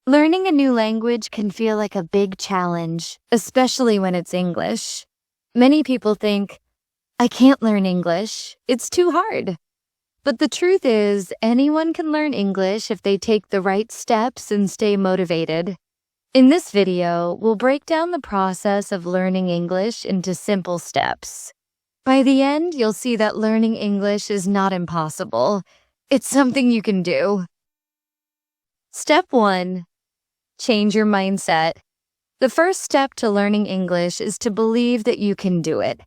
Learning a new language can feel like a big challenge, especially when it's English. Many people think, I can't learn English, it's too hard. But the truth is, anyone can learn English if they take the right steps and stay motivated. In this video, we'll break down the process of learning English into simple steps. By the end, you'll see that learning English is not impossible. It's something you can do. Step 1. Change your mindset. The first step to learning English is to believe that you can do it.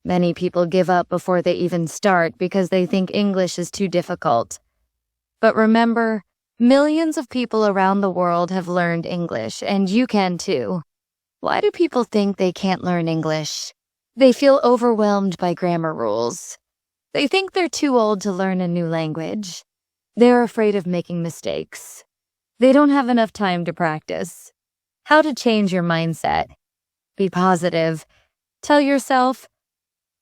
Many people give up before they even start because they think English is too difficult. But remember, millions of people around the world have learned English, and you can too. Why do people think they can't learn English? They feel overwhelmed by grammar rules. They think they're too old to learn a new language. They're afraid of making mistakes. They don't have enough time to practice. How to change your mindset? Be positive. Tell yourself,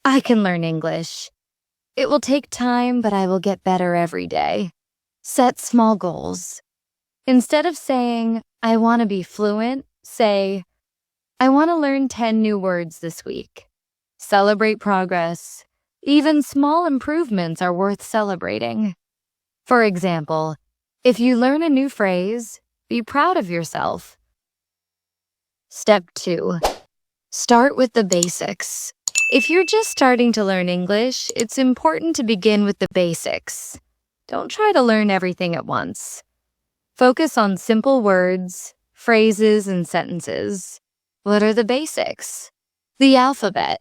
I can learn English. It will take time, but I will get better every day. Set small goals. Instead of saying, I want to be fluent, say, I want to learn 10 new words this week. Celebrate progress. Even small improvements are worth celebrating. For example, if you learn a new phrase, be proud of yourself. Step 2. Start with the basics. If you're just starting to learn English, it's important to begin with the basics. Don't try to learn everything at once. Focus on simple words, phrases, and sentences. What are the basics? The alphabet.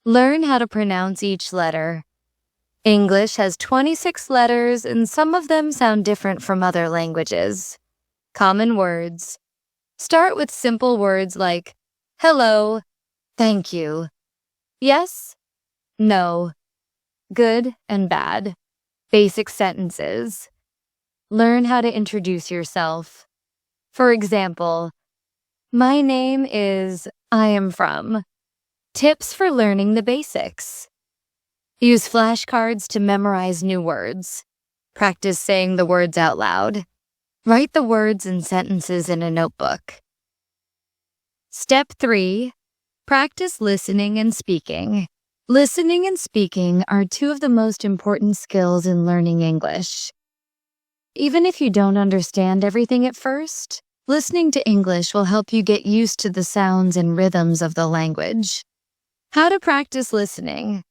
Learn how to pronounce each letter. English has 26 letters, and some of them sound different from other languages. Common words. Start with simple words like hello, thank you, yes, no, good and bad. Basic sentences. Learn how to introduce yourself. For example, my name is I am from. Tips for learning the basics. Use flashcards to memorize new words. Practice saying the words out loud. Write the words and sentences in a notebook. Step 3. Practice listening and speaking. Listening and speaking are two of the most important skills in learning English. Even if you don't understand everything at first, listening to English will help you get used to the sounds and rhythms of the language. How to practice listening?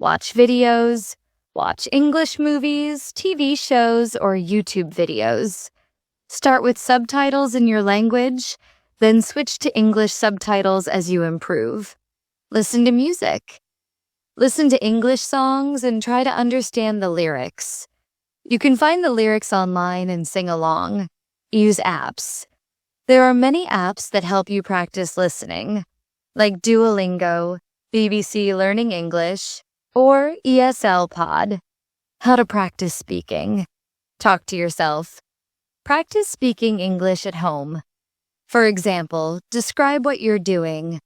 Watch videos. Watch English movies, TV shows, or YouTube videos. Start with subtitles in your language, then switch to English subtitles as you improve. Listen to music. Listen to English songs and try to understand the lyrics. You can find the lyrics online and sing along. Use apps. There are many apps that help you practice listening, like Duolingo, BBC Learning English, or ESL Pod. How to practice speaking. Talk to yourself. Practice speaking English at home. For example, describe what you're doing.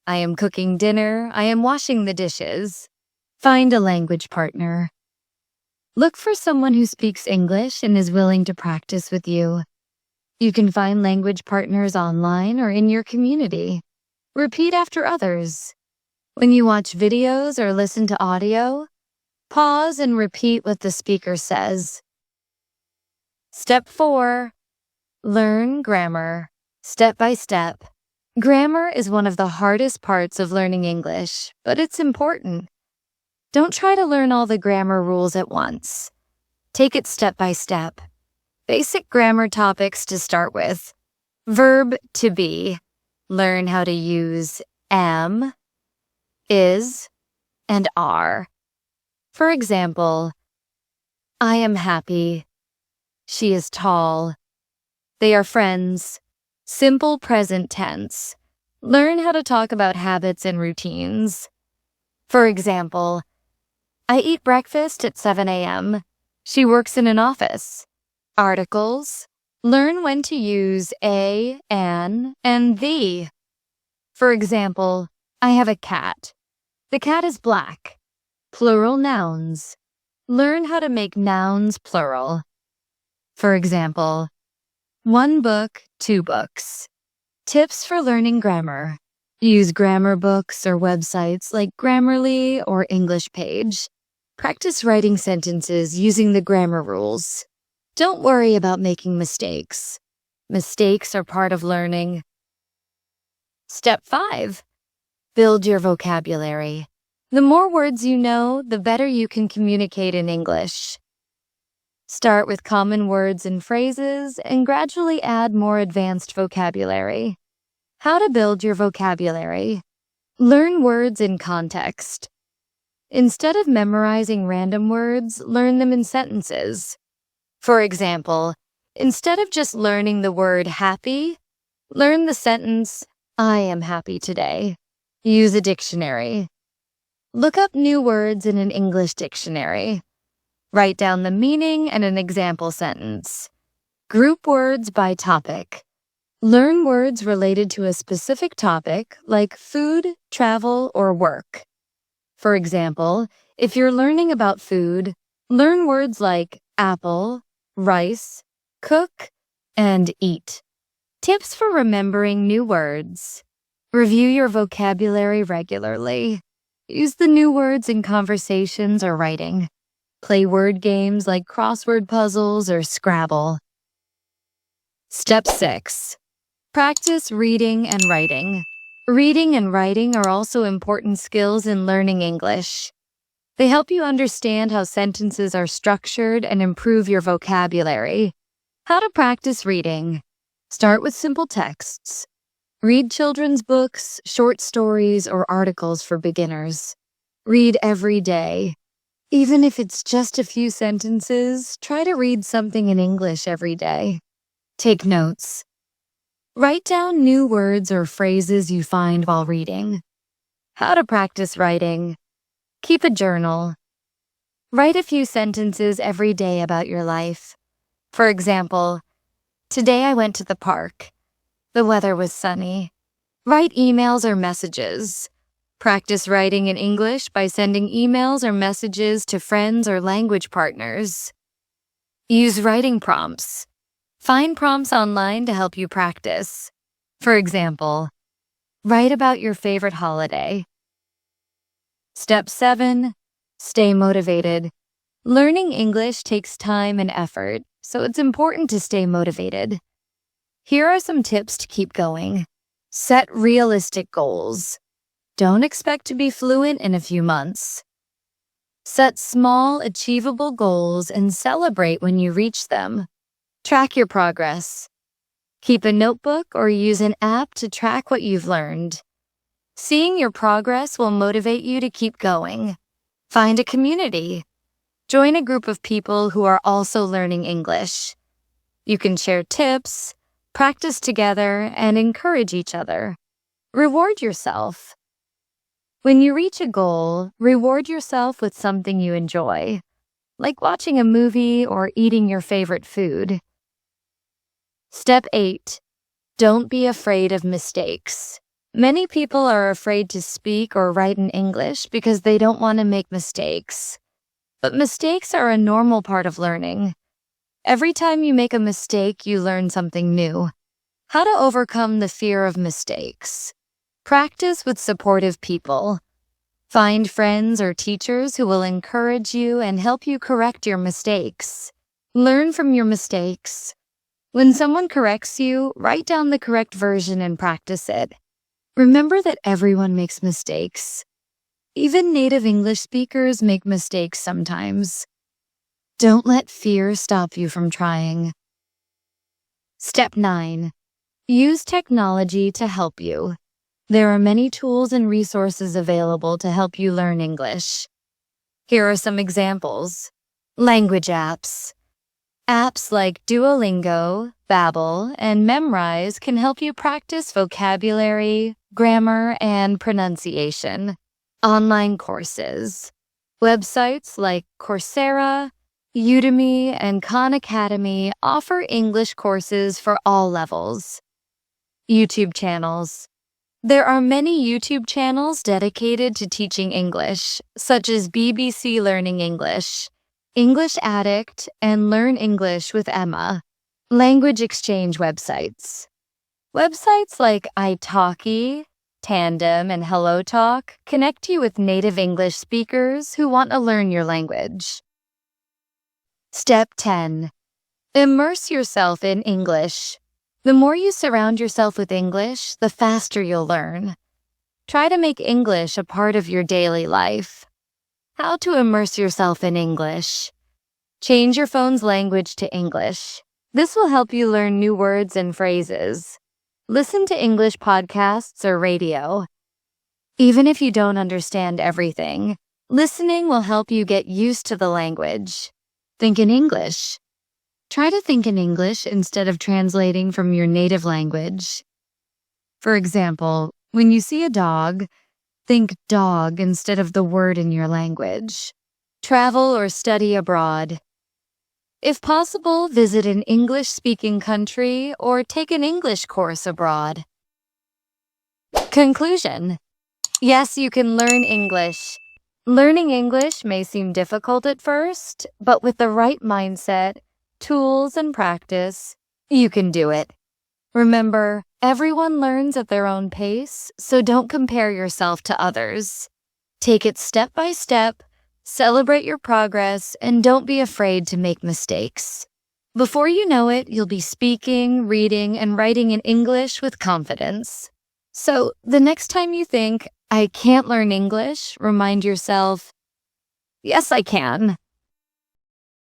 I am cooking dinner. I am washing the dishes. Find a language partner. Look for someone who speaks English and is willing to practice with you. You can find language partners online or in your community. Repeat after others. When you watch videos or listen to audio, pause and repeat what the speaker says. Step 4. Learn grammar. Step by step. Grammar is one of the hardest parts of learning English, but it's important. Don't try to learn all the grammar rules at once. Take it step by step. Basic grammar topics to start with. Verb to be. Learn how to use am, is, and are. For example, I am happy. She is tall. They are friends. Simple present tense. Learn how to talk about habits and routines. For example, I eat breakfast at 7 a.m. She works in an office. Articles. Learn when to use a, an, and the. For example, I have a cat. The cat is black. Plural nouns. Learn how to make nouns plural. For example, One book, two books. Tips for learning grammar. Use grammar books or websites like Grammarly or English Page. Practice writing sentences using the grammar rules. Don't worry about making mistakes. Mistakes are part of learning. Step 5. Build your vocabulary. The more words you know, the better you can communicate in English. Start with common words and phrases and gradually add more advanced vocabulary. How to build your vocabulary. Learn words in context. Instead of memorizing random words, learn them in sentences. For example, instead of just learning the word happy, learn the sentence, I am happy today. Use a dictionary. Look up new words in an English dictionary. Write down the meaning and an example sentence. Group words by topic. Learn words related to a specific topic like food, travel, or work. For example, if you're learning about food, learn words like apple, rice, cook, and eat. Tips for remembering new words. Review your vocabulary regularly. Use the new words in conversations or writing. Play word games like crossword puzzles or Scrabble. Step 6. Practice reading and writing. Reading and writing are also important skills in learning English. They help you understand how sentences are structured and improve your vocabulary. How to practice reading. Start with simple texts. Read children's books, short stories, or articles for beginners. Read every day. Even if it's just a few sentences, try to read something in English every day. Take notes. Write down new words or phrases you find while reading. How to practice writing. Keep a journal. Write a few sentences every day about your life. For example, today I went to the park. The weather was sunny. Write emails or messages. Practice writing in English by sending emails or messages to friends or language partners. Use writing prompts. Find prompts online to help you practice. For example, write about your favorite holiday. Step 7. Stay motivated. Learning English takes time and effort, so it's important to stay motivated. Here are some tips to keep going. Set realistic goals. Don't expect to be fluent in a few months. Set small, achievable goals and celebrate when you reach them. Track your progress. Keep a notebook or use an app to track what you've learned. Seeing your progress will motivate you to keep going. Find a community. Join a group of people who are also learning English. You can share tips, practice together, and encourage each other. Reward yourself. When you reach a goal, reward yourself with something you enjoy, like watching a movie or eating your favorite food. Step 8. Don't be afraid of mistakes. Many people are afraid to speak or write in English because they don't want to make mistakes. But mistakes are a normal part of learning. Every time you make a mistake, you learn something new. How to overcome the fear of mistakes. Practice with supportive people. Find friends or teachers who will encourage you and help you correct your mistakes. Learn from your mistakes. When someone corrects you, write down the correct version and practice it. Remember that everyone makes mistakes. Even native English speakers make mistakes sometimes. Don't let fear stop you from trying. Step 9. Use technology to help you. There are many tools and resources available to help you learn English. Here are some examples. Language apps. Apps like Duolingo, Babbel, and Memrise can help you practice vocabulary, grammar, and pronunciation. Online courses. Websites like Coursera, Udemy, and Khan Academy offer English courses for all levels. YouTube channels. There are many YouTube channels dedicated to teaching English, such as BBC Learning English, English Addict, and Learn English with Emma. Language exchange websites. Websites like italki, Tandem, and HelloTalk connect you with native English speakers who want to learn your language. Step 10. Immerse yourself in English. The more you surround yourself with English, the faster you'll learn. Try to make English a part of your daily life. How to immerse yourself in English. Change your phone's language to English. This will help you learn new words and phrases. Listen to English podcasts or radio. Even if you don't understand everything, listening will help you get used to the language. Think in English. Try to think in English instead of translating from your native language. For example, when you see a dog, think dog instead of the word in your language. Travel or study abroad. If possible, visit an English-speaking country or take an English course abroad. Conclusion. Yes, you can learn English. Learning English may seem difficult at first, but with the right mindset, tools, and practice, you can do it. Remember, everyone learns at their own pace, so don't compare yourself to others. Take it step by step, celebrate your progress, and don't be afraid to make mistakes. Before you know it, you'll be speaking, reading, and writing in English with confidence. So, the next time you think, I can't learn English, remind yourself, yes, I can.